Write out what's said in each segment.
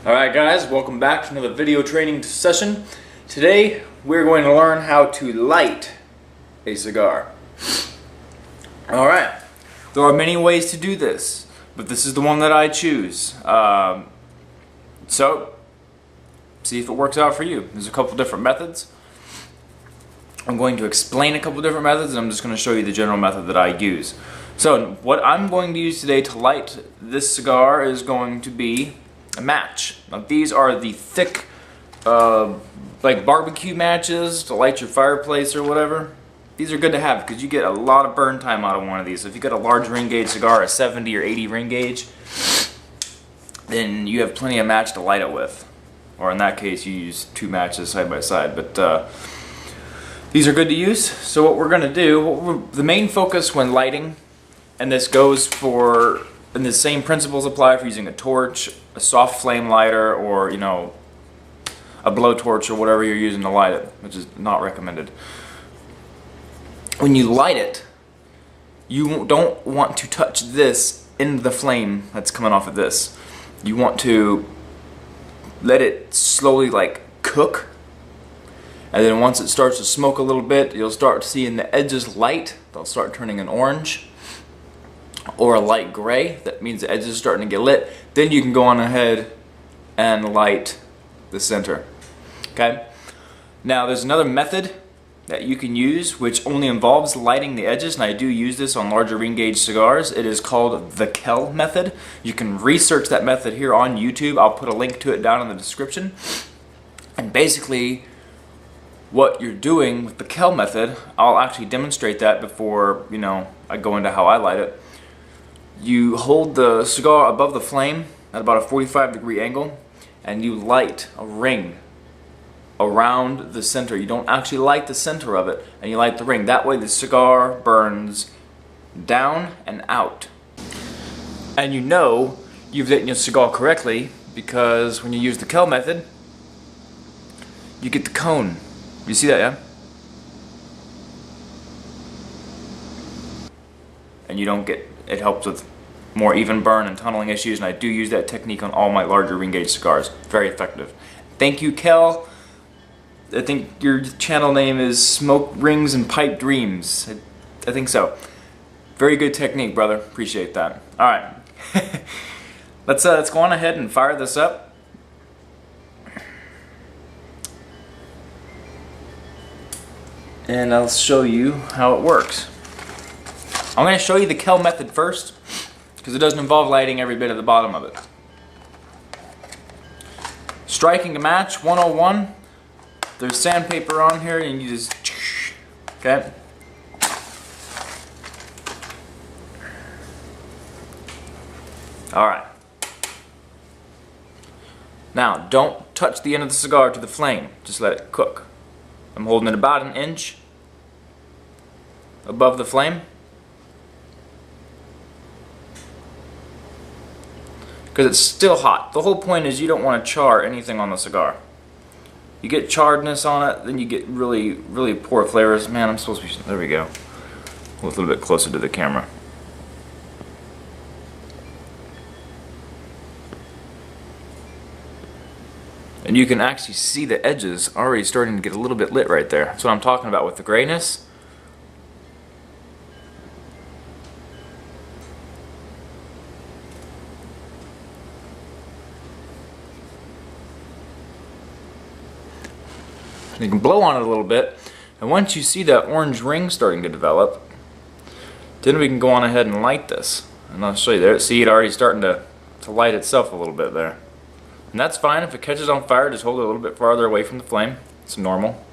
Alright guys, welcome back to another video training session. Today we're going to learn how to light a cigar. Alright, there are many ways to do this, but this is the one that I choose. So, see if it works out for you. There's a couple different methods. I'm going to explain a couple different methods, and I'm just going to show you the general method that I use. So, what I'm going to use today to light this cigar is going to be a match. Now, these are the thick, like barbecue matches to light your fireplace or whatever. These are good to have because you get a lot of burn time out of one of these. So if you got a large ring gauge cigar, a 70 or 80 ring gauge, then you have plenty of match to light it with. Or in that case, you use two matches side by side. But these are good to use. So what we're going to do, the main focus when lighting, and this goes for, and the same principles apply for using a torch, a soft flame lighter, or a blowtorch or whatever you're using to light it, which is not recommended. When you light it, you don't want to touch this into the flame that's coming off of this. You want to let it slowly cook, and then once it starts to smoke a little bit, you'll start seeing the edges light. They'll start turning an orange or a light gray. That means the edges are starting to get lit. Then you can go on ahead and light the center. Okay? Now there's another method that you can use which only involves lighting the edges, and I do use this on larger ring gauge cigars. It is called the Kel Method. You can research that method here on YouTube. I'll put a link to it down in the description. And basically what you're doing with the Kel Method, I'll actually demonstrate that before I go into how I light it. You hold the cigar above the flame at about a 45-degree angle, and you light a ring around the center. You don't actually light the center of it, and you light the ring. That way the cigar burns down and out. And you know you've lit your cigar correctly because when you use the Kel Method, you get the cone. You see that, yeah? And you don't get, it helps with more even burn and tunneling issues, and I do use that technique on all my larger ring gauge cigars. Very effective. Thank you, Kel. I think your channel name is Smoke Rings and Pipe Dreams. I think so. Very good technique, brother. Appreciate that. Alright. Let's go on ahead and fire this up. And I'll show you how it works. I'm going to show you the Kel Method first, because it doesn't involve lighting every bit of the bottom of it. Striking a match, 101. There's sandpaper on here, and you just, okay? Alright. Now, don't touch the end of the cigar to the flame. Just let it cook. I'm holding it about an inch above the flame, because it's still hot. The whole point is you don't want to char anything on the cigar. You get charredness on it, then you get really, really poor flavors. Man, I'm supposed to be, there we go. A little bit closer to the camera. And you can actually see the edges already starting to get a little bit lit right there. That's what I'm talking about with the grayness. And you can blow on it a little bit, and once you see that orange ring starting to develop, then we can go on ahead and light this. And I'll show you there. See it already starting to light itself a little bit there. And that's fine. If it catches on fire, just hold it a little bit farther away from the flame. It's normal.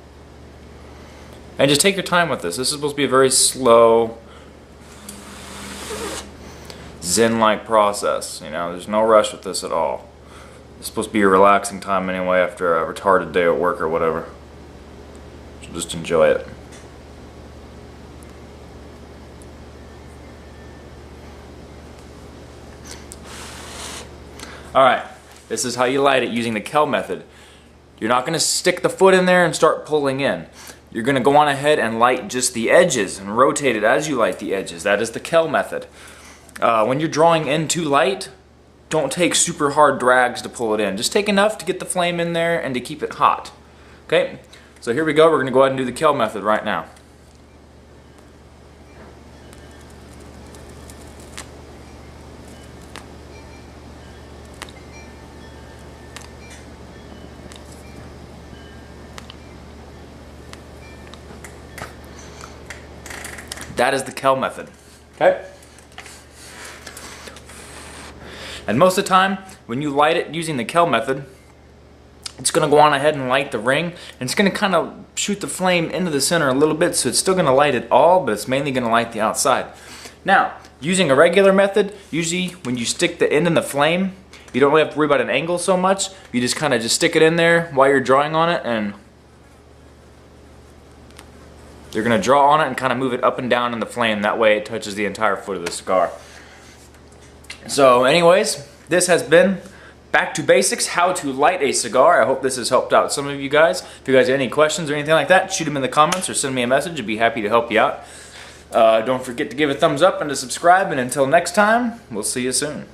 And just take your time with this. This is supposed to be a very slow, zen-like process. There's no rush with this at all. It's supposed to be a relaxing time anyway after a retarded day at work or whatever. So just enjoy it. Alright. This is how you light it using the Kel Method. You're not going to stick the foot in there and start pulling in. You're going to go on ahead and light just the edges and rotate it as you light the edges. That is the Kel Method. When you're drawing in too light, don't take super hard drags to pull it in. Just take enough to get the flame in there and to keep it hot. Okay, so here we go. We're going to go ahead and do the Kel method right now. That is the Kel method. Okay? And most of the time, when you light it using the Kel method, it's going to go on ahead and light the ring, and it's going to kind of shoot the flame into the center a little bit, so it's still going to light it all, but it's mainly going to light the outside. Now, using a regular method, usually when you stick the end in the flame, you don't really have to worry about an angle so much. You just kind of just stick it in there while you're drawing on it, and you're going to draw on it and kind of move it up and down in the flame. That way it touches the entire foot of the cigar. So anyways, this has been Back to Basics, how to light a cigar. I hope this has helped out some of you guys. If you guys have any questions or anything like that, shoot them in the comments or send me a message. I'd be happy to help you out. Don't forget to give a thumbs up and to subscribe. And until next time, we'll see you soon.